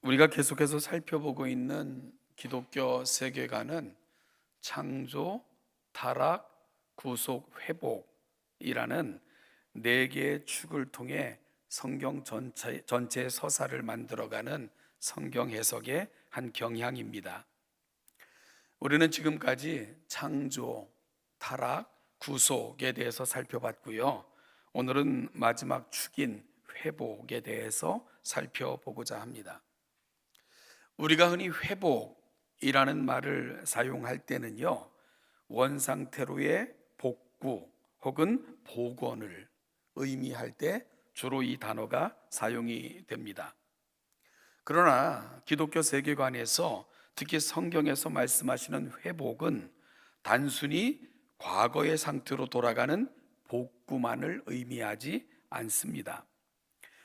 우리가 계속해서 살펴보고 있는 기독교 세계관은 창조, 타락, 구속, 회복이라는 네 개의 축을 통해 성경 전체의 서사를 만들어가는 성경 해석의 한 경향입니다. 우리는 지금까지 창조, 타락, 구속에 대해서 살펴봤고요. 오늘은 마지막 축인 회복에 대해서 살펴보고자 합니다. 우리가 흔히 회복이라는 말을 사용할 때는요, 원상태로의 복구 혹은 복원을 의미할 때 주로 이 단어가 사용이 됩니다. 그러나 기독교 세계관에서 특히 성경에서 말씀하시는 회복은 단순히 과거의 상태로 돌아가는 복구만을 의미하지 않습니다.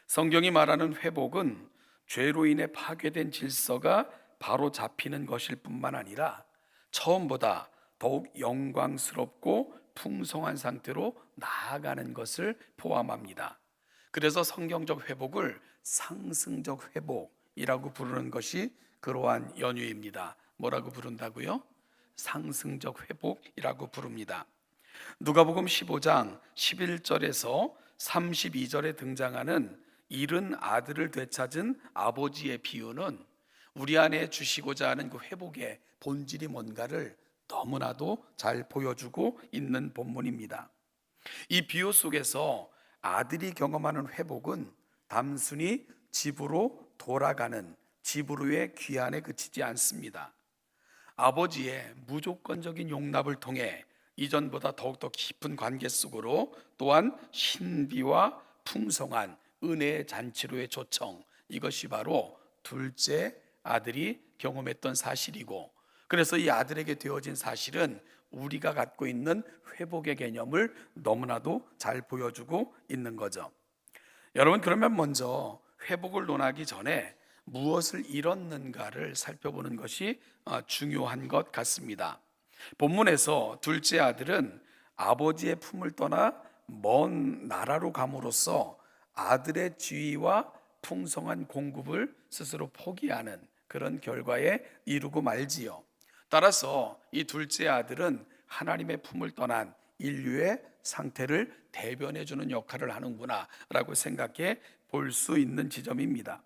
성경이 말하는 회복은 죄로 인해 파괴된 질서가 바로 잡히는 것일 뿐만 아니라 처음보다 더욱 영광스럽고 풍성한 상태로 나아가는 것을 포함합니다. 그래서 성경적 회복을 상승적 회복이라고 부르는 것이 그러한 연유입니다. 뭐라고 부른다고요? 상승적 회복이라고 부릅니다. 누가복음 15장 11절에서 32절에 등장하는 잃은 아들을 되찾은 아버지의 비유는 우리 안에 주시고자 하는 그 회복의 본질이 뭔가를 너무나도 잘 보여주고 있는 본문입니다. 이 비유 속에서 아들이 경험하는 회복은 단순히 집으로 돌아가는 집으로의 귀환에 그치지 않습니다. 아버지의 무조건적인 용납을 통해 이전보다 더욱더 깊은 관계 속으로, 또한 신비와 풍성한 은혜의 잔치로의 초청, 이것이 바로 둘째 아들이 경험했던 사실이고, 그래서 이 아들에게 되어진 사실은 우리가 갖고 있는 회복의 개념을 너무나도 잘 보여주고 있는 거죠. 여러분, 그러면 먼저 회복을 논하기 전에 무엇을 잃었는가를 살펴보는 것이 중요한 것 같습니다. 본문에서 둘째 아들은 아버지의 품을 떠나 먼 나라로 감으로써 아들의 지위와 풍성한 공급을 스스로 포기하는 그런 결과에 이르고 말지요. 따라서 이 둘째 아들은 하나님의 품을 떠난 인류의 상태를 대변해 주는 역할을 하는구나 라고 생각해 볼 수 있는 지점입니다.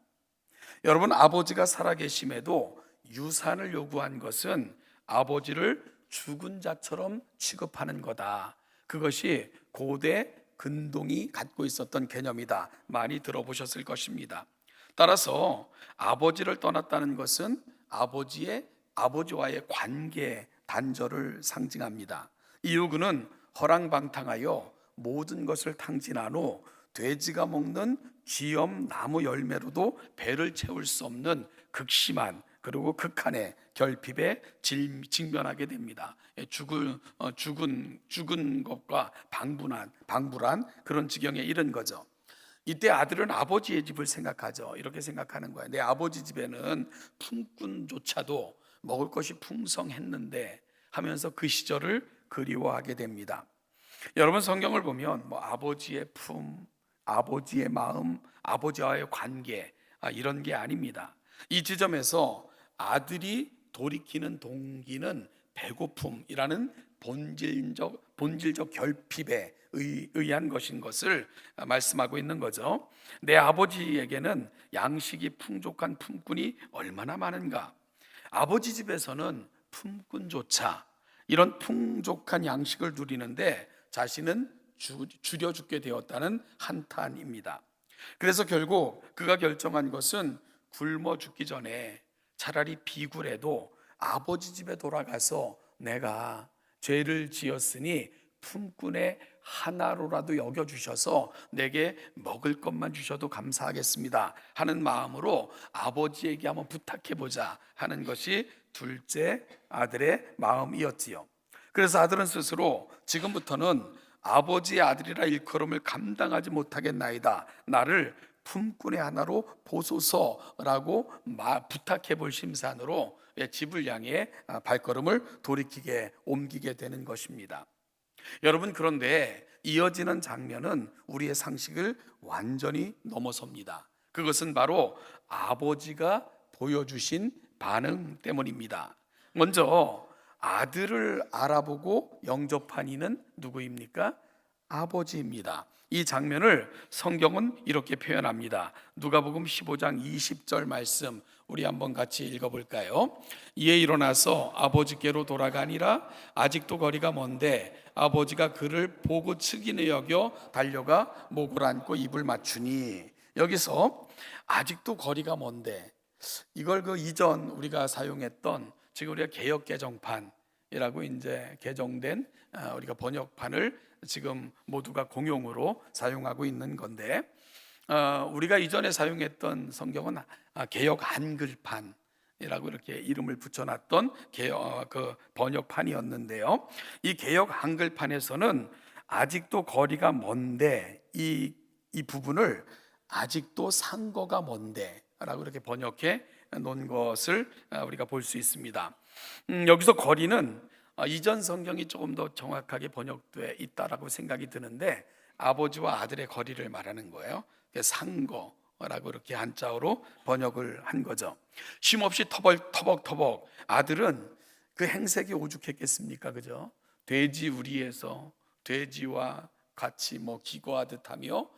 여러분, 아버지가 살아계심에도 유산을 요구한 것은 아버지를 죽은 자처럼 취급하는 거다. 그것이 고대 근동이 갖고 있었던 개념이다. 많이 들어보셨을 것입니다. 따라서 아버지를 떠났다는 것은 아버지와의 관계 단절을 상징합니다. 이유는 허랑방탕하여 모든 것을 탕진한 후 돼지가 먹는 쥐염 나무 열매로도 배를 채울 수 없는 극심한 그리고 극한의 결핍에 직면하게 됩니다. 죽은 것과 방불한 그런 지경에 이른 거죠. 이때 아들은 아버지의 집을 생각하죠. 이렇게 생각하는 거예요. 내 아버지 집에는 품꾼조차도 먹을 것이 풍성했는데 하면서 그 시절을 그리워하게 됩니다. 여러분, 성경을 보면 아버지의 품, 아버지의 마음, 아버지와의 관계, 이런 게 아닙니다. 이 지점에서 아들이 돌이키는 동기는 배고픔이라는 본질적 결핍에 의한 것인 것을 말씀하고 있는 거죠. 내 아버지에게는 양식이 풍족한 품꾼이 얼마나 많은가. 아버지 집에서는 품꾼조차 이런 풍족한 양식을 누리는데 자신은 줄여 죽게 되었다는 한탄입니다. 그래서 결국 그가 결정한 것은 굶어 죽기 전에 차라리 비굴해도 아버지 집에 돌아가서 내가 죄를 지었으니 품꾼의 하나로라도 여겨주셔서 내게 먹을 것만 주셔도 감사하겠습니다 하는 마음으로 아버지에게 한번 부탁해보자 하는 것이 둘째 아들의 마음이었지요. 그래서 아들은 스스로 지금부터는 아버지의 아들이라 일컬음을 감당하지 못하겠나이다, 나를 품꾼의 하나로 보소서라고 부탁해 볼 심산으로 집을 향해 발걸음을 옮기게 되는 것입니다. 여러분, 그런데 이어지는 장면은 우리의 상식을 완전히 넘어섭니다. 그것은 바로 아버지가 보여주신 반응 때문입니다. 먼저 아들을 알아보고 영접한 이는 누구입니까? 아버지입니다. 이 장면을 성경은 이렇게 표현합니다. 누가복음 15장 20절 말씀 우리 한번 같이 읽어볼까요? 이에 일어나서 아버지께로 돌아가니라. 아직도 거리가 먼데 아버지가 그를 보고 측은히 여겨 달려가 목을 안고 입을 맞추니. 여기서 아직도 거리가 먼데, 이걸 그 이전 우리가 사용했던, 지금 우리가 개역 개정판이라고 이제 개정된 우리가 번역판을 지금 모두가 공용으로 사용하고 있는 건데, 우리가 이전에 사용했던 성경은 개역 한글판이라고 이렇게 이름을 붙여놨던 그 번역판이었는데요. 이 개역 한글판에서는 아직도 거리가 먼데, 이 부분을 아직도 상거가 먼데라고 이렇게 번역해 놓은 것을 우리가 볼 수 있습니다. 여기서 거리는 이전 성경이 조금 더 정확하게 번역돼 있다라고 생각이 드는데, 아버지와 아들의 거리를 말하는 거예요. 상거라고 이렇게 한자어로 번역을 한 거죠. 쉼없이 터벅터벅 아들은 그 행색이 오죽했겠습니까, 그죠? 돼지 우리에서 돼지와 같이 기거하듯 하며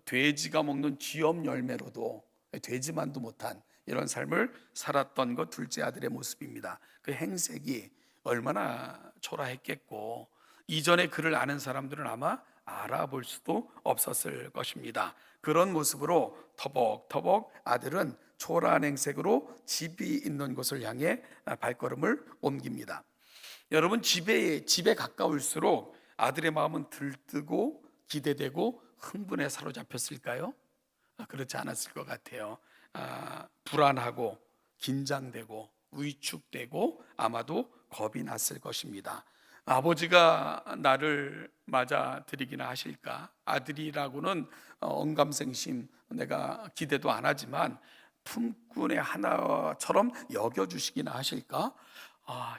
돼지가 먹는 쥐엄 열매로도 돼지만도 못한 이런 삶을 살았던 것, 둘째 아들의 모습입니다. 그 행색이 얼마나 초라했겠고, 이전에 그를 아는 사람들은 아마 알아볼 수도 없었을 것입니다. 그런 모습으로 터벅터벅 아들은 초라한 행색으로 집이 있는 곳을 향해 발걸음을 옮깁니다. 여러분, 집에 가까울수록 아들의 마음은 들뜨고 기대되고 흥분에 사로잡혔을까요? 그렇지 않았을 것 같아요. 불안하고 긴장되고 위축되고 아마도 겁이 났을 것입니다. 아버지가 나를 맞아들이기나 하실까? 아들이라고는 언감생심 내가 기대도 안 하지만 품꾼의 하나처럼 여겨주시기나 하실까?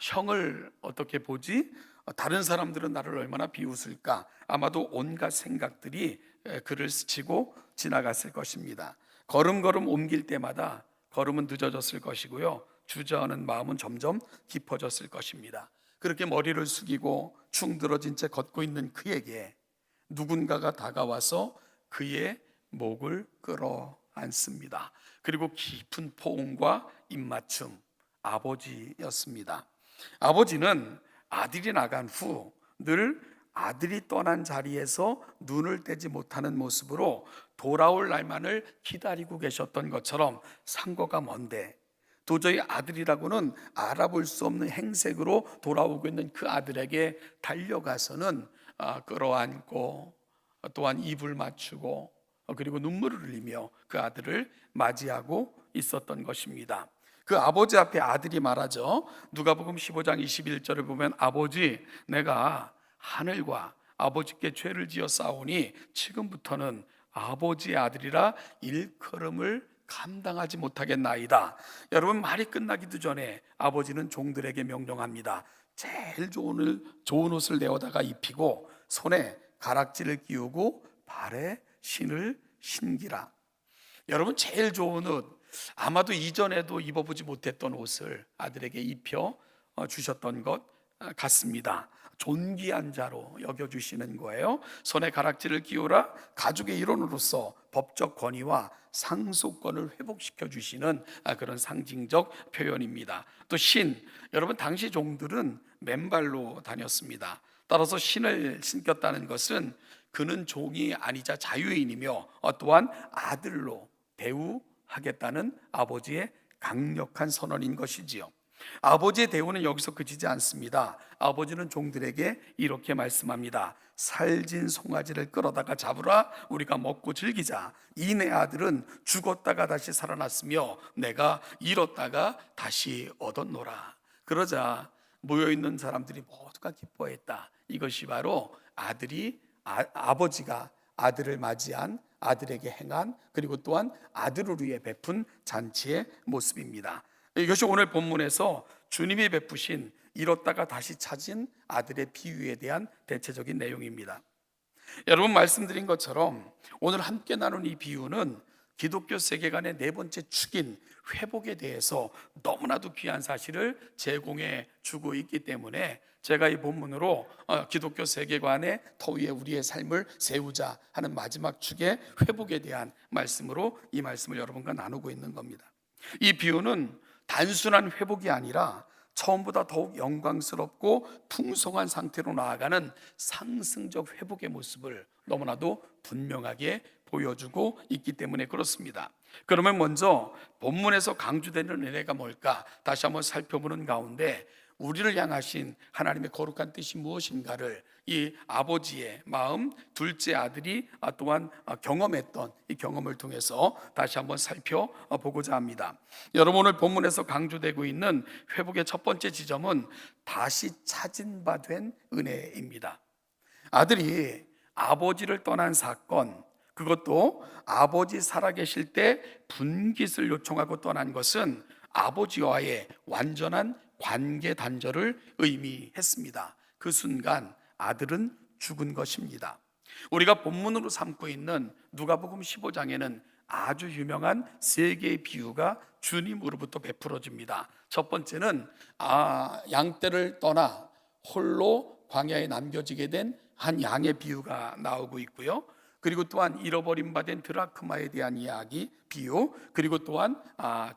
형을 어떻게 보지? 다른 사람들은 나를 얼마나 비웃을까? 아마도 온갖 생각들이 그를 스치고 지나갔을 것입니다. 걸음걸음 옮길 때마다 걸음은 늦어졌을 것이고요, 주저하는 마음은 점점 깊어졌을 것입니다. 그렇게 머리를 숙이고 축 늘어진 채 걷고 있는 그에게 누군가가 다가와서 그의 목을 끌어안습니다. 그리고 깊은 포옹과 입맞춤, 아버지였습니다. 아버지는 아들이 나간 후 늘 아들이 떠난 자리에서 눈을 떼지 못하는 모습으로 돌아올 날만을 기다리고 계셨던 것처럼 상거가 먼데, 도저히 아들이라고는 알아볼 수 없는 행색으로 돌아오고 있는 그 아들에게 달려가서는 끌어안고 또한 입을 맞추고 그리고 눈물을 흘리며 그 아들을 맞이하고 있었던 것입니다. 그 아버지 앞에 아들이 말하죠. 누가복음 15장 21절을 보면 아버지, 내가 하늘과 아버지께 죄를 지어 싸우니 지금부터는 아버지의 아들이라 일컬음을 감당하지 못하겠나이다. 여러분, 말이 끝나기도 전에 아버지는 종들에게 명령합니다. 제일 좋은 옷을 내어다가 입히고 손에 가락지를 끼우고 발에 신을 신기라. 여러분, 제일 좋은 옷, 아마도 이전에도 입어보지 못했던 옷을 아들에게 입혀 주셨던 것 같습니다. 존귀한 자로 여겨주시는 거예요. 손에 가락지를 끼우라, 가족의 일원으로서 법적 권위와 상속권을 회복시켜 주시는 그런 상징적 표현입니다. 또 신, 여러분 당시 종들은 맨발로 다녔습니다. 따라서 신을 신겼다는 것은 그는 종이 아니자 자유인이며 또한 아들로 대우하겠다는 아버지의 강력한 선언인 것이지요. 아버지의 대우는 여기서 그치지 않습니다. 아버지는 종들에게 이렇게 말씀합니다. 살진 송아지를 끌어다가 잡으라, 우리가 먹고 즐기자. 이 내 아들은 죽었다가 다시 살아났으며 내가 잃었다가 다시 얻었노라. 그러자 모여있는 사람들이 모두가 기뻐했다. 이것이 바로 아버지가 아들을 맞이한, 아들에게 행한, 그리고 또한 아들을 위해 베푼 잔치의 모습입니다. 이것이 오늘 본문에서 주님이 베푸신 잃었다가 다시 찾은 아들의 비유에 대한 대체적인 내용입니다. 여러분, 말씀드린 것처럼 오늘 함께 나눈 이 비유는 기독교 세계관의 네 번째 축인 회복에 대해서 너무나도 귀한 사실을 제공해 주고 있기 때문에 제가 이 본문으로 기독교 세계관의 터 위에 우리의 삶을 세우자 하는 마지막 축의 회복에 대한 말씀으로 이 말씀을 여러분과 나누고 있는 겁니다. 이 비유는 단순한 회복이 아니라 처음보다 더욱 영광스럽고 풍성한 상태로 나아가는 상승적 회복의 모습을 너무나도 분명하게 보여주고 있기 때문에 그렇습니다. 그러면 먼저 본문에서 강조되는 은혜가 뭘까 다시 한번 살펴보는 가운데 우리를 향하신 하나님의 거룩한 뜻이 무엇인가를 이 아버지의 마음, 둘째 아들이 또한 경험했던 이 경험을 통해서 다시 한번 살펴보고자 합니다. 여러분, 오늘 본문에서 강조되고 있는 회복의 첫 번째 지점은 다시 찾은 바 된 은혜입니다. 아들이 아버지를 떠난 사건, 그것도 아버지 살아계실 때 분깃을 요청하고 떠난 것은 아버지와의 완전한 관계 단절을 의미했습니다. 그 순간 아들은 죽은 것입니다. 우리가 본문으로 삼고 있는 누가복음 15장에는 아주 유명한 세 개의 비유가 주님으로부터 베풀어집니다. 첫 번째는 양떼를 떠나 홀로 광야에 남겨지게 된 한 양의 비유가 나오고 있고요. 그리고 또한 잃어버림 받은 드라크마에 대한 이야기, 비유, 그리고 또한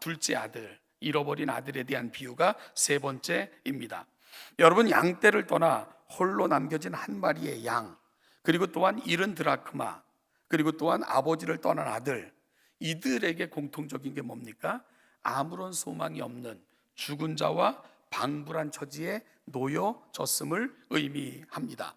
둘째 아들, 잃어버린 아들에 대한 비유가 세 번째입니다. 여러분, 양떼를 떠나 홀로 남겨진 한 마리의 양, 그리고 또한 잃은 드라크마, 그리고 또한 아버지를 떠난 아들, 이들에게 공통적인 게 뭡니까? 아무런 소망이 없는 죽은 자와 방불한 처지에 놓여졌음을 의미합니다.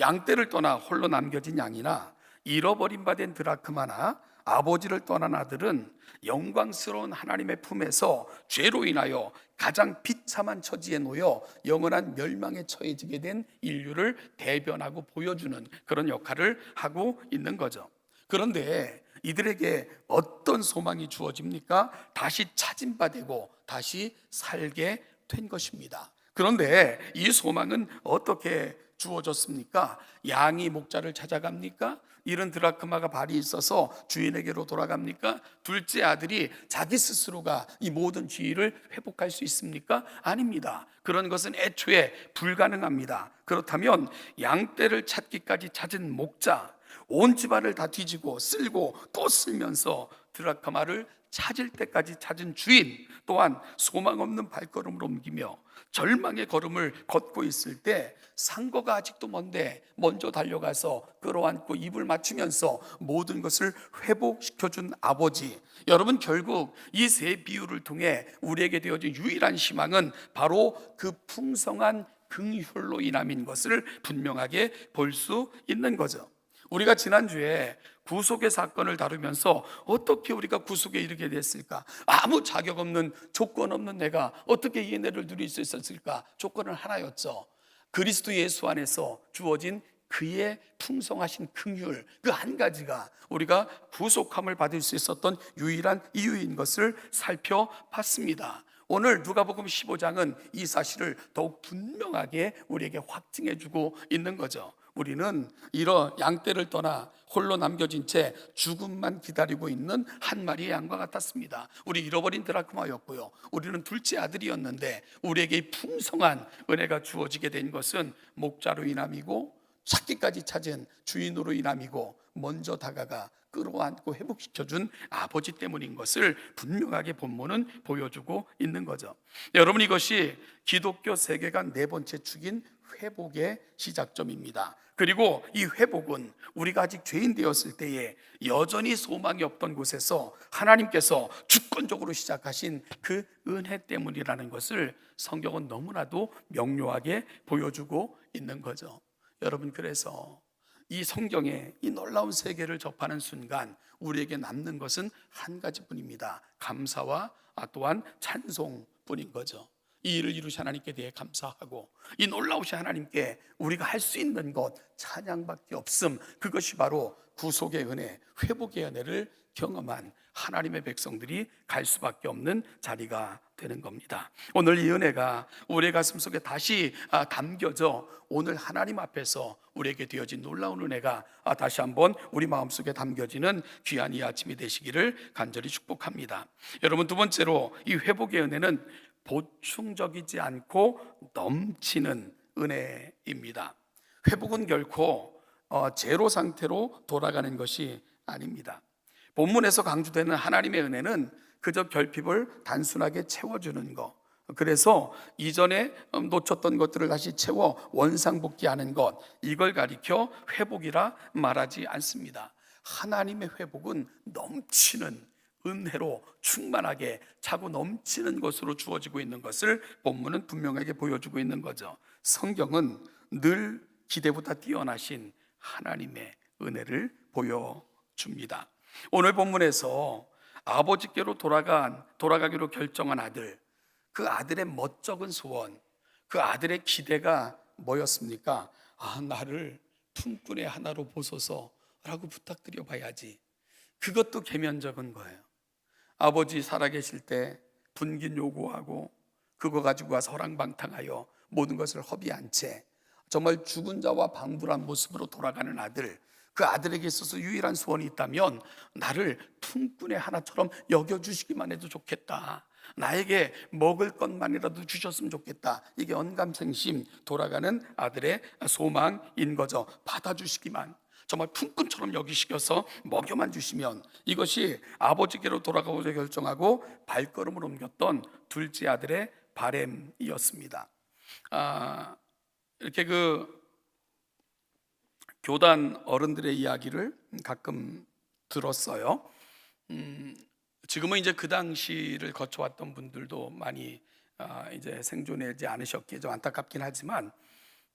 양떼를 떠나 홀로 남겨진 양이나 잃어버림 받은 드라크마나 아버지를 떠난 아들은 영광스러운 하나님의 품에서 죄로 인하여 가장 비참한 처지에 놓여 영원한 멸망에 처해지게 된 인류를 대변하고 보여주는 그런 역할을 하고 있는 거죠. 그런데 이들에게 어떤 소망이 주어집니까? 다시 찾은 바 되고 다시 살게 된 것입니다. 그런데 이 소망은 어떻게 주어졌습니까? 양이 목자를 찾아갑니까? 잃은 드라크마가 발이 있어서 주인에게로 돌아갑니까? 둘째 아들이 자기 스스로가 이 모든 지위를 회복할 수 있습니까? 아닙니다. 그런 것은 애초에 불가능합니다. 그렇다면 양떼를 찾기까지 찾은 목자, 온 집안을 다 뒤지고 쓸고 또 쓸면서 드라크마를 찾을 때까지 찾은 주인 또한 소망 없는 발걸음을 옮기며 절망의 걸음을 걷고 있을 때 상거가 아직도 먼데 먼저 달려가서 끌어안고 입을 맞추면서 모든 것을 회복시켜준 아버지. 여러분, 결국 이 세 비유를 통해 우리에게 되어진 유일한 희망은 바로 그 풍성한 긍휼로 인함인 것을 분명하게 볼 수 있는 거죠. 우리가 지난주에 구속의 사건을 다루면서 어떻게 우리가 구속에 이르게 됐을까? 아무 자격 없는, 조건 없는 내가 어떻게 이 은혜를 누릴 수 있었을까? 조건은 하나였죠. 그리스도 예수 안에서 주어진 그의 풍성하신 긍휼, 그 한 가지가 우리가 구속함을 받을 수 있었던 유일한 이유인 것을 살펴봤습니다. 오늘 누가복음 15장은 이 사실을 더욱 분명하게 우리에게 확증해 주고 있는 거죠. 우리는 이런 양떼를 떠나 홀로 남겨진 채 죽음만 기다리고 있는 한 마리의 양과 같았습니다. 우리 잃어버린 드라크마였고요. 우리는 둘째 아들이었는데 우리에게 이 풍성한 은혜가 주어지게 된 것은 목자로 인함이고 찾기까지 찾은 주인으로 인함이고 먼저 다가가 끌어안고 회복시켜준 아버지 때문인 것을 분명하게 본문은 보여주고 있는 거죠. 여러분, 이것이 기독교 세계관 네 번째 축인 회복의 시작점입니다. 그리고 이 회복은 우리가 아직 죄인 되었을 때에 여전히 소망이 없던 곳에서 하나님께서 주권적으로 시작하신 그 은혜 때문이라는 것을 성경은 너무나도 명료하게 보여주고 있는 거죠. 여러분, 그래서 이 성경의 이 놀라운 세계를 접하는 순간 우리에게 남는 것은 한 가지뿐입니다. 감사와 또한 찬송뿐인 거죠. 이 일을 이루신 하나님께 대해 감사하고 이 놀라우신 하나님께 우리가 할 수 있는 것 찬양밖에 없음. 그것이 바로 구속의 은혜, 회복의 은혜를 경험한 하나님의 백성들이 갈 수밖에 없는 자리가 되는 겁니다. 오늘 이 은혜가 우리의 가슴 속에 다시 담겨져 오늘 하나님 앞에서 우리에게 되어진 놀라운 은혜가 다시 한번 우리 마음속에 담겨지는 귀한 이 아침이 되시기를 간절히 축복합니다. 여러분, 두 번째로 이 회복의 은혜는 보충적이지 않고 넘치는 은혜입니다. 회복은 결코 제로 상태로 돌아가는 것이 아닙니다. 본문에서 강조되는 하나님의 은혜는 그저 결핍을 단순하게 채워주는 것, 그래서 이전에 놓쳤던 것들을 다시 채워 원상복귀하는 것, 이걸 가리켜 회복이라 말하지 않습니다. 하나님의 회복은 넘치는 은혜로 충만하게 차고 넘치는 것으로 주어지고 있는 것을 본문은 분명하게 보여주고 있는 거죠. 성경은 늘 기대보다 뛰어나신 하나님의 은혜를 보여줍니다. 오늘 본문에서 아버지께로 돌아가기로 결정한 아들, 그 아들의 멋쩍은 소원, 그 아들의 기대가 뭐였습니까? 나를 품꾼의 하나로 보소서라고 부탁드려 봐야지. 그것도 계면적인 거예요. 아버지 살아계실 때 분긴 요구하고 그거 가지고 와서 허랑방탕하여 모든 것을 허비한 채 정말 죽은 자와 방불한 모습으로 돌아가는 아들, 그 아들에게 있어서 유일한 소원이 있다면 나를 품꾼의 하나처럼 여겨주시기만 해도 좋겠다, 나에게 먹을 것만이라도 주셨으면 좋겠다. 이게 언감생심 돌아가는 아들의 소망인 거죠. 받아주시기만, 정말 품꾼처럼 여기시켜서 먹여만 주시면, 이것이 아버지께로 돌아가고자 결정하고 발걸음을 옮겼던 둘째 아들의 바램이었습니다. 이렇게 교단 어른들의 이야기를 가끔 들었어요. 지금은 이제 그 당시를 거쳐왔던 분들도 많이 이제 생존하지 않으셨기에 좀 안타깝긴 하지만,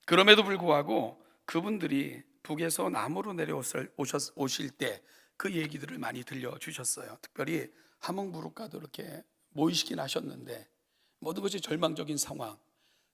그럼에도 불구하고 그분들이 북에서 남으로 내려오실 때 그 얘기들을 많이 들려주셨어요. 특별히 함흥부룩가도 이렇게 모이시긴 하셨는데 모든 것이 절망적인 상황,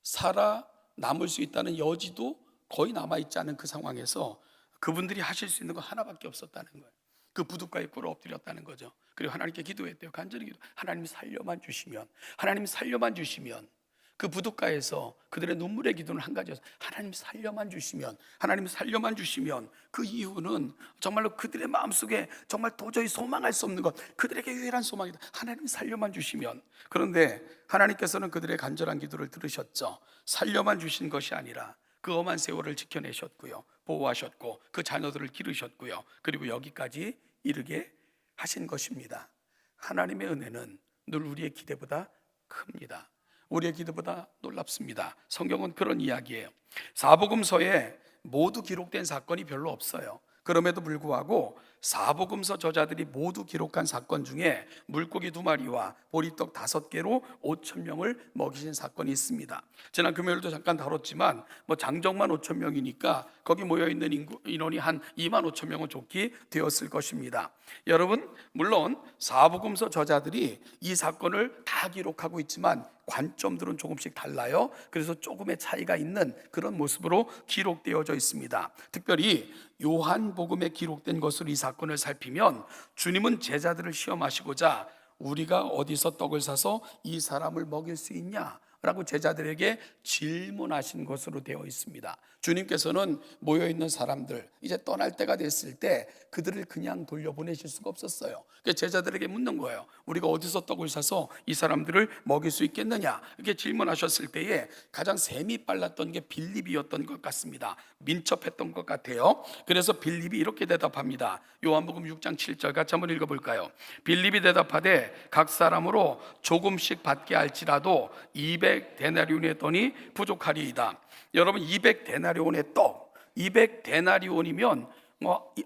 살아남을 수 있다는 여지도 거의 남아있지 않은 그 상황에서 그분들이 하실 수 있는 건 하나밖에 없었다는 거예요. 그 부둣가에 꿇어 엎드렸다는 거죠. 그리고 하나님께 기도했대요. 간절히 기도. 하나님 살려만 주시면, 하나님 살려만 주시면. 그 부둣가에서 그들의 눈물의 기도는 한 가지였어요. 하나님 살려만 주시면, 하나님 살려만 주시면. 그 이유는 정말로 그들의 마음속에 정말 도저히 소망할 수 없는 것, 그들에게 유일한 소망이다. 하나님 살려만 주시면. 그런데 하나님께서는 그들의 간절한 기도를 들으셨죠. 살려만 주신 것이 아니라 그 험한 세월을 지켜내셨고요, 보호하셨고 그 자녀들을 기르셨고요, 그리고 여기까지 이르게 하신 것입니다. 하나님의 은혜는 늘 우리의 기대보다 큽니다. 우리의 기대보다 놀랍습니다. 성경은 그런 이야기예요. 사복음서에 모두 기록된 사건이 별로 없어요. 그럼에도 불구하고 사복음서 저자들이 모두 기록한 사건 중에 물고기 2마리와 보리떡 5개로 5,000명을 먹이신 사건이 있습니다. 지난 금요일도 잠깐 다뤘지만 장정만 5,000명이니까 거기 모여있는 인원이 한 25,000명은 좋게 되었을 것입니다. 여러분, 물론 사복음서 저자들이 이 사건을 다 기록하고 있지만 관점들은 조금씩 달라요. 그래서 조금의 차이가 있는 그런 모습으로 기록되어져 있습니다. 특별히 요한복음에 기록된 것으로 이 사건을 살피면 주님은 제자들을 시험하시고자 우리가 어디서 떡을 사서 이 사람을 먹일 수 있냐? 라고 제자들에게 질문하신 것으로 되어 있습니다. 주님께서는 모여있는 사람들, 이제 떠날 때가 됐을 때 그들을 그냥 돌려보내실 수가 없었어요. 그래서 제자들에게 묻는 거예요. 우리가 어디서 떡을 사서 이 사람들을 먹일 수 있겠느냐? 이렇게 질문하셨을 때에 가장 셈이 빨랐던 게 빌립이었던 것 같습니다. 민첩했던 것 같아요. 그래서 빌립이 이렇게 대답합니다. 요한복음 6장 7절 같이 한번 읽어볼까요? 빌립이 대답하되 각 사람으로 조금씩 받게 할지라도 200데나리온의 돈이 부족하리이다. 여러분, 200데나리온의 떡, 200데나리온이면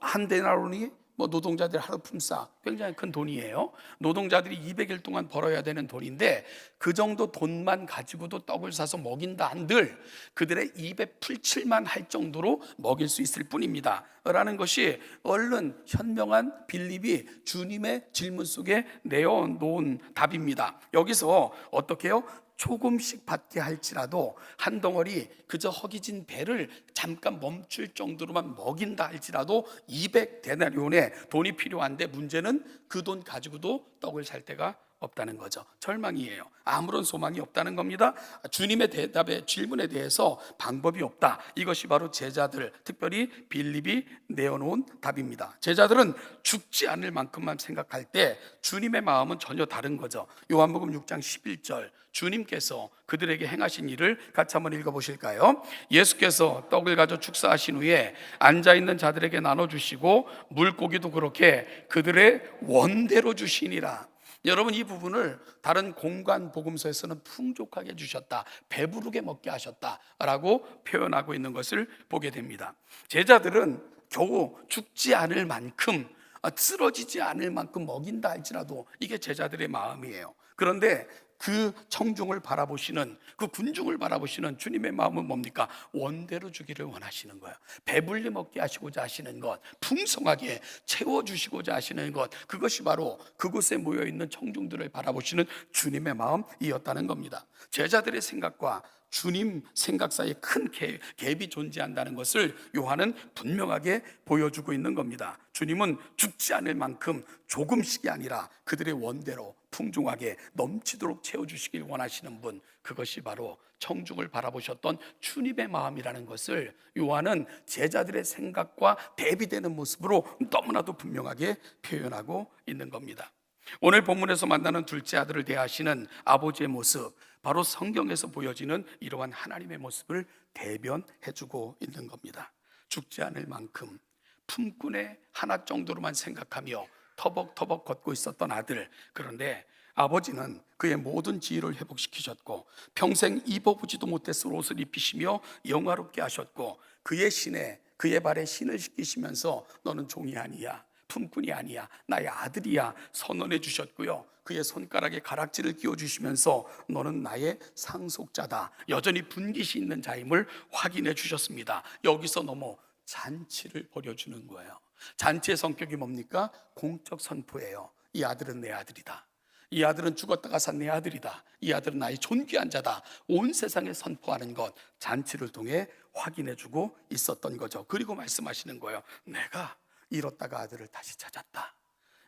한 데나리온이 노동자들 하루 품삯 굉장히 큰 돈이에요. 노동자들이 200일 동안 벌어야 되는 돈인데 그 정도 돈만 가지고도 떡을 사서 먹인다 한들 그들의 입에 풀칠만 할 정도로 먹일 수 있을 뿐입니다 라는 것이 얼른 현명한 빌립이 주님의 질문 속에 내어놓은 답입니다. 여기서 어떻게 해요? 조금씩 받게 할지라도 한 덩어리 그저 허기진 배를 잠깐 멈출 정도로만 먹인다 할지라도 200데나리온의 돈이 필요한데, 문제는 그 돈 가지고도 떡을 살 데가 없다는 거죠. 절망이에요. 아무런 소망이 없다는 겁니다. 주님의 대답에, 질문에 대해서 방법이 없다. 이것이 바로 제자들, 특별히 빌립이 내어놓은 답입니다. 제자들은 죽지 않을 만큼만 생각할 때 주님의 마음은 전혀 다른 거죠. 요한복음 6장 11절, 주님께서 그들에게 행하신 일을 같이 한번 읽어보실까요? 예수께서 떡을 가져 축사하신 후에 앉아있는 자들에게 나눠주시고 물고기도 그렇게 그들의 원대로 주시니라. 여러분, 이 부분을 다른 공관 복음서에서는 풍족하게 주셨다, 배부르게 먹게 하셨다라고 표현하고 있는 것을 보게 됩니다. 제자들은 겨우 죽지 않을 만큼, 쓰러지지 않을 만큼 먹인다 할지라도 이게 제자들의 마음이에요. 그런데 그 청중을 바라보시는, 그 군중을 바라보시는 주님의 마음은 뭡니까? 원대로 주기를 원하시는 거예요. 배불리 먹게 하시고자 하시는 것, 풍성하게 채워주시고자 하시는 것, 그것이 바로 그곳에 모여있는 청중들을 바라보시는 주님의 마음이었다는 겁니다. 제자들의 생각과 주님 생각 사이에 큰 갭이 존재한다는 것을 요한은 분명하게 보여주고 있는 겁니다. 주님은 죽지 않을 만큼 조금씩이 아니라 그들의 원대로 풍성하게 넘치도록 채워주시길 원하시는 분, 그것이 바로 청중을 바라보셨던 주님의 마음이라는 것을 요한은 제자들의 생각과 대비되는 모습으로 너무나도 분명하게 표현하고 있는 겁니다. 오늘 본문에서 만나는 둘째 아들을 대하시는 아버지의 모습, 바로 성경에서 보여지는 이러한 하나님의 모습을 대변해주고 있는 겁니다. 죽지 않을 만큼 품꾼의 하나 정도로만 생각하며 터벅터벅 걷고 있었던 아들, 그런데 아버지는 그의 모든 지위를 회복시키셨고 평생 입어보지도 못했을 옷을 입히시며 영화롭게 하셨고 그의 신에, 그의 발에 신을 씻기시면서 너는 종이 아니야, 품꾼이 아니야, 나의 아들이야 선언해 주셨고요, 그의 손가락에 가락지를 끼워주시면서 너는 나의 상속자다, 여전히 분깃이 있는 자임을 확인해 주셨습니다. 여기서 넘어 잔치를 벌여주는 거예요. 잔치의 성격이 뭡니까? 공적 선포예요. 이 아들은 내 아들이다, 이 아들은 죽었다가 산 내 아들이다, 이 아들은 나의 존귀한 자다, 온 세상에 선포하는 것, 잔치를 통해 확인해주고 있었던 거죠. 그리고 말씀하시는 거예요. 내가 잃었다가 아들을 다시 찾았다.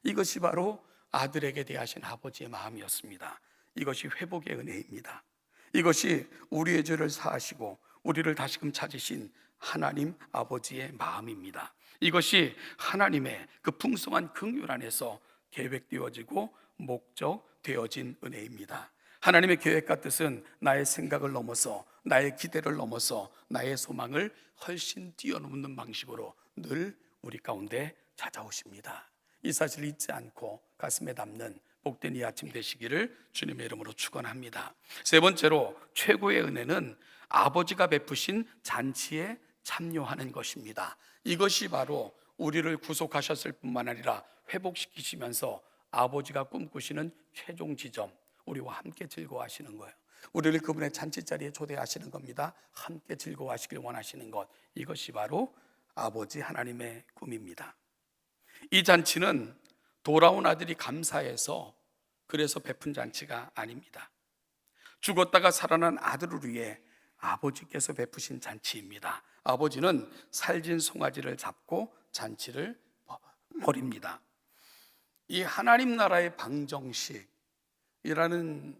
이것이 바로 아들에게 대하신 아버지의 마음이었습니다. 이것이 회복의 은혜입니다. 이것이 우리의 죄를 사하시고 우리를 다시금 찾으신 하나님 아버지의 마음입니다. 이것이 하나님의 그 풍성한 긍휼 안에서 계획되어지고 목적되어진 은혜입니다. 하나님의 계획과 뜻은 나의 생각을 넘어서, 나의 기대를 넘어서 나의 소망을 훨씬 뛰어넘는 방식으로 늘 우리 가운데 찾아오십니다. 이 사실을 잊지 않고 가슴에 담는 복된 이 아침 되시기를 주님의 이름으로 축원합니다. 세 번째로, 최고의 은혜는 아버지가 베푸신 잔치에 참여하는 것입니다. 이것이 바로 우리를 구속하셨을 뿐만 아니라 회복시키시면서 아버지가 꿈꾸시는 최종 지점, 우리와 함께 즐거워하시는 거예요. 우리를 그분의 잔치자리에 초대하시는 겁니다. 함께 즐거워하시길 원하시는 것, 이것이 바로 아버지 하나님의 꿈입니다. 이 잔치는 돌아온 아들이 감사해서 그래서 베푼 잔치가 아닙니다. 죽었다가 살아난 아들을 위해 아버지께서 베푸신 잔치입니다. 아버지는 살진 송아지를 잡고 잔치를 벌입니다. 이 하나님 나라의 방정식이라는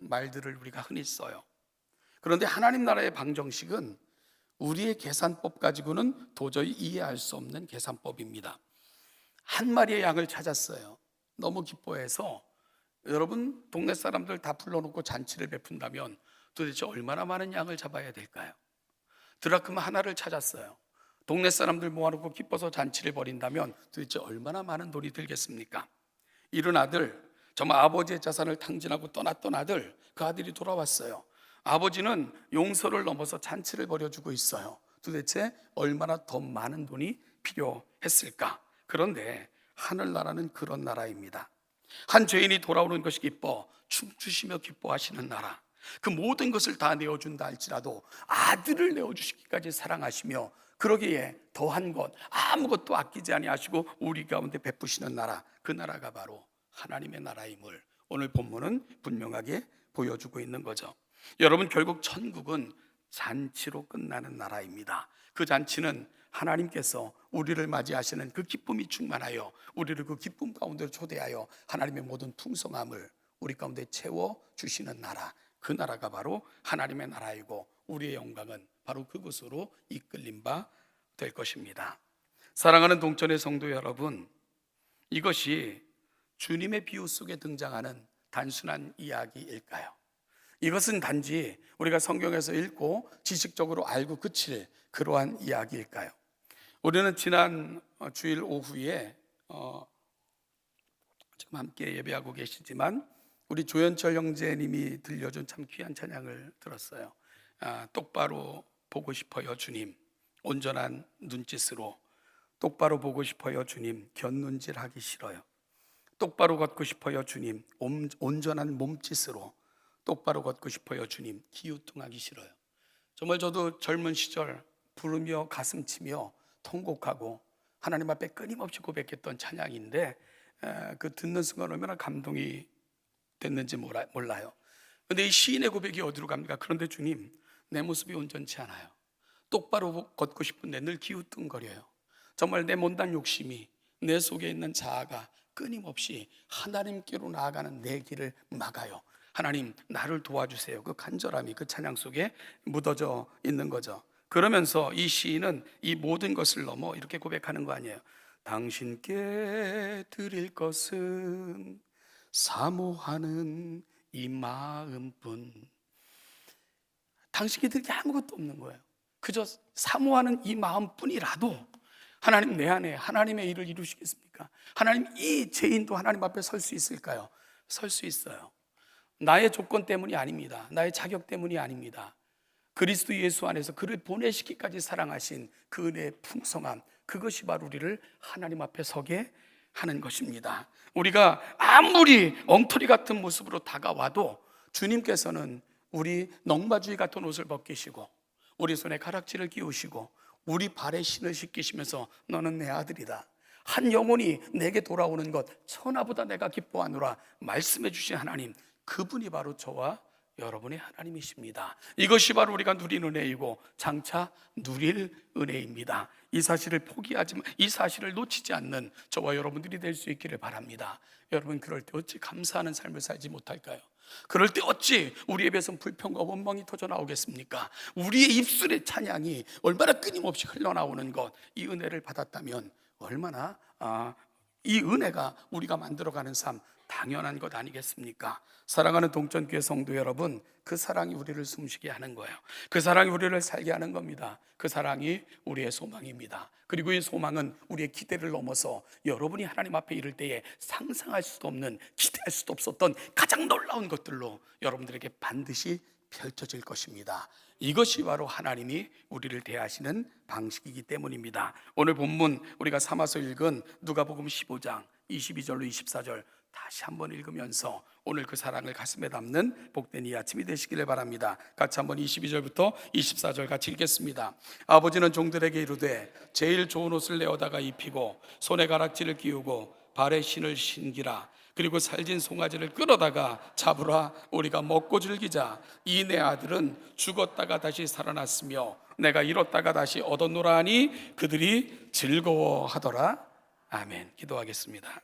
말들을 우리가 흔히 써요. 그런데 하나님 나라의 방정식은 우리의 계산법 가지고는 도저히 이해할 수 없는 계산법입니다. 한 마리의 양을 찾았어요. 너무 기뻐해서, 여러분 동네 사람들 다 불러놓고 잔치를 베푼다면 도대체 얼마나 많은 양을 잡아야 될까요? 드라크마 하나를 찾았어요. 동네 사람들 모아놓고 기뻐서 잔치를 벌인다면 도대체 얼마나 많은 돈이 들겠습니까? 이런 아들, 정말 아버지의 자산을 탕진하고 떠났던 아들, 그 아들이 돌아왔어요. 아버지는 용서를 넘어서 잔치를 벌여주고 있어요. 도대체 얼마나 더 많은 돈이 필요했을까? 그런데 하늘나라는 그런 나라입니다. 한 죄인이 돌아오는 것이 기뻐 춤추시며 기뻐하시는 나라, 그 모든 것을 다 내어준다 할지라도 아들을 내어주시기까지 사랑하시며 그러기에 더한 것 아무것도 아끼지 아니하시고 우리 가운데 베푸시는 나라, 그 나라가 바로 하나님의 나라임을 오늘 본문은 분명하게 보여주고 있는 거죠. 여러분, 결국 천국은 잔치로 끝나는 나라입니다. 그 잔치는 하나님께서 우리를 맞이하시는 그 기쁨이 충만하여 우리를 그 기쁨 가운데로 초대하여 하나님의 모든 풍성함을 우리 가운데 채워 주시는 나라, 그 나라가 바로 하나님의 나라이고 우리의 영광은 바로 그곳으로 이끌림 바 될 것입니다. 사랑하는 동천의 성도 여러분, 이것이 주님의 비유 속에 등장하는 단순한 이야기일까요? 이것은 단지 우리가 성경에서 읽고 지식적으로 알고 그칠 그러한 이야기일까요? 우리는 지난 주일 오후에 지금 함께 예배하고 계시지만 우리 조현철 형제님이 들려준 참 귀한 찬양을 들었어요. 똑바로 보고 싶어요 주님, 온전한 눈짓으로. 똑바로 보고 싶어요 주님, 곁눈질하기 싫어요. 똑바로 걷고 싶어요 주님, 온전한 몸짓으로. 똑바로 걷고 싶어요 주님, 기우뚱하기 싫어요. 정말 저도 젊은 시절 부르며 가슴치며 통곡하고 하나님 앞에 끊임없이 고백했던 찬양인데, 그 듣는 순간 얼마나 감동이 됐는지 몰라요. 그런데 이 시인의 고백이 어디로 갑니까? 그런데 주님, 내 모습이 온전치 않아요. 똑바로 걷고 싶은데 늘 기우뚱거려요. 정말 내 못난 욕심이, 내 속에 있는 자아가 끊임없이 하나님께로 나아가는 내 길을 막아요. 하나님, 나를 도와주세요. 그 간절함이 그 찬양 속에 묻어져 있는 거죠. 그러면서 이 시인은 이 모든 것을 넘어 이렇게 고백하는 거 아니에요. 당신께 드릴 것은 사모하는 이 마음뿐. 당신께 드릴 게 아무것도 없는 거예요. 그저 사모하는 이 마음뿐이라도 하나님, 내 안에 하나님의 일을 이루시겠습니까? 하나님, 이 죄인도 하나님 앞에 설 수 있을까요? 설 수 있어요. 나의 조건 때문이 아닙니다. 나의 자격 때문이 아닙니다. 그리스도 예수 안에서 그를 보내시기까지 사랑하신 그 은혜의 풍성함, 그것이 바로 우리를 하나님 앞에 서게 하는 것입니다. 우리가 아무리 엉터리 같은 모습으로 다가와도 주님께서는 우리 넝마주의 같은 옷을 벗기시고 우리 손에 가락지를 끼우시고 우리 발에 신을 씻기시면서 너는 내 아들이다, 한 영혼이 내게 돌아오는 것 천하보다 내가 기뻐하노라 말씀해 주신 하나님, 그분이 바로 저와 여러분의 하나님이십니다. 이것이 바로 우리가 누린 은혜이고 장차 누릴 은혜입니다. 이 사실을 포기하지, 이 사실을 놓치지 않는 저와 여러분들이 될 수 있기를 바랍니다. 여러분, 그럴 때 어찌 감사하는 삶을 살지 못할까요? 그럴 때 어찌 우리의 입에서 불평과 원망이 터져 나오겠습니까? 우리의 입술의 찬양이 얼마나 끊임없이 흘러나오는 것, 이 은혜를 받았다면 얼마나 이 은혜가 우리가 만들어가는 삶 당연한 것 아니겠습니까? 사랑하는 동천교회 성도 여러분, 그 사랑이 우리를 숨쉬게 하는 거예요. 그 사랑이 우리를 살게 하는 겁니다. 그 사랑이 우리의 소망입니다. 그리고 이 소망은 우리의 기대를 넘어서 여러분이 하나님 앞에 이를 때에 상상할 수도 없는, 기대할 수도 없었던 가장 놀라운 것들로 여러분들에게 반드시 펼쳐질 것입니다. 이것이 바로 하나님이 우리를 대하시는 방식이기 때문입니다. 오늘 본문 우리가 삼아서 읽은 누가복음 15장 22절로 24절 다시 한번 읽으면서 오늘 그 사랑을 가슴에 담는 복된 이 아침이 되시기를 바랍니다. 같이 한번 22절부터 24절 같이 읽겠습니다. 아버지는 종들에게 이르되 제일 좋은 옷을 내어다가 입히고 손에 가락지를 끼우고 발에 신을 신기라. 그리고 살진 송아지를 끌어다가 잡으라. 우리가 먹고 즐기자. 이 내 아들은 죽었다가 다시 살아났으며 내가 잃었다가 다시 얻었노라 하니 그들이 즐거워하더라. 아멘. 기도하겠습니다.